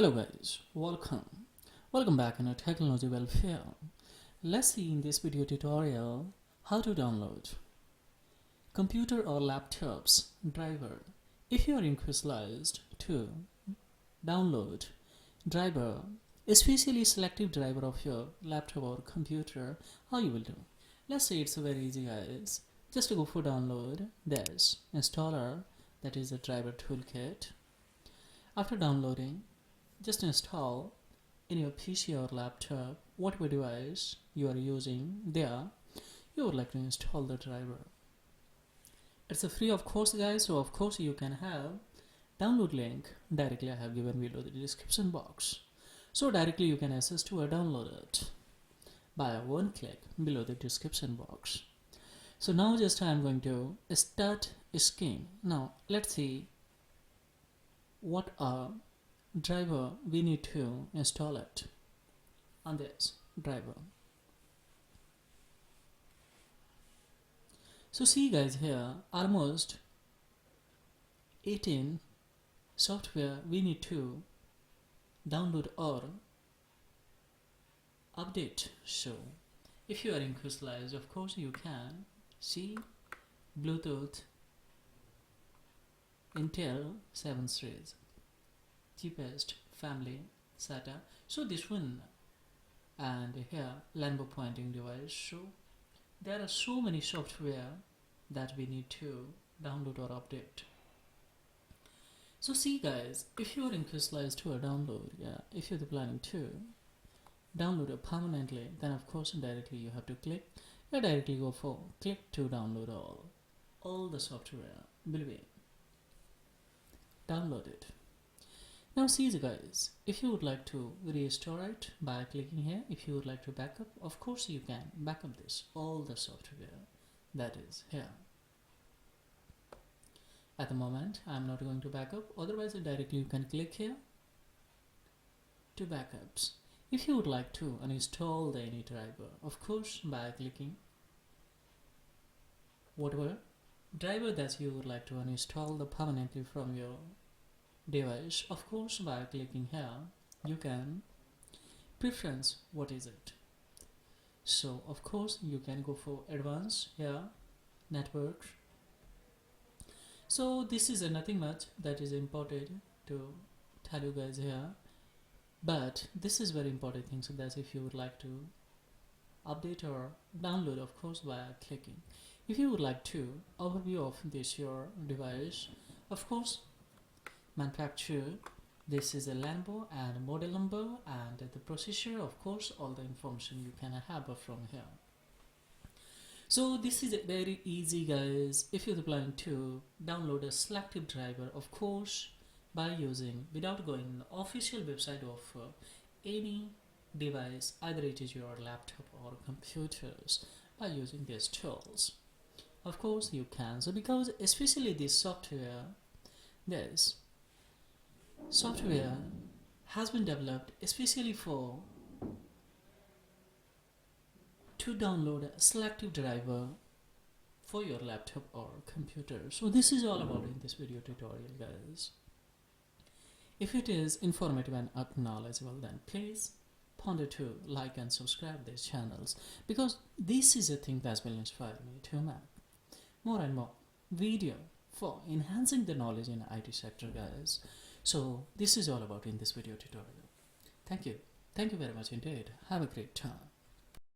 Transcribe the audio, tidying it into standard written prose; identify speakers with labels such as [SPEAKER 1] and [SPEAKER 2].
[SPEAKER 1] Hello guys, welcome back in our technology welfare. Let's see in this video tutorial how to download computer or laptop's driver. If you are inquisitioned to download driver, especially selective driver of your laptop or computer, how you will do? Let's say it's very easy guys. Just to go for download this installer, that is the driver toolkit. After downloading, just install in your PC or laptop whatever device you are using there. You would like to install the driver. It's a free of course guys, so of course you can have download link directly I have given below the description box. So directly you can access to or download it by one click below the description box. So now just I am going to start a scheme. Now let's see what driver we need to install it on this driver. So see guys, here almost 18 software we need to download or update. So if you are inquisitioned, of course you can see Bluetooth Intel 7 series cheapest family SATA. So this one, and here Lambo pointing device. So there are so many software that we need to download or update. So see guys, if you are inquisitioned to a download, if you're planning to download it permanently, then of course directly you have to click, directly go for click to download all the software will be downloaded. Now see guys, if you would like to restore it by clicking here, if you would like to backup, of course you can backup this, all the software that is here. At the moment I am not going to backup, otherwise directly you can click here to backups. If you would like to uninstall the any driver, of course by clicking whatever driver that you would like to uninstall the permanently from your device, of course by clicking here you can preference what is it. So of course you can go for advanced here network. So this is nothing much that is important to tell you guys here, but this is very important thing. So that's if you would like to update or download, of course by clicking. If you would like to overview of this your device, of course manufacturer, this is a Lambo and model number and the processor, of course all the information you can have from here. So this is very easy guys. If you're planning to download a selective driver, of course by using without going official website of any device, either it is your laptop or computers, by using these tools, of course you can. So because especially this software, this software has been developed especially for to download a selective driver for your laptop or computer. So this is all about in this video tutorial guys. If it is informative and knowledgeable, then please ponder to like and subscribe these channels, because this is a thing that will inspire me to make more and more video for enhancing the knowledge in IT sector guys. So this is all about in this video tutorial. Thank you very much indeed. Have a great time.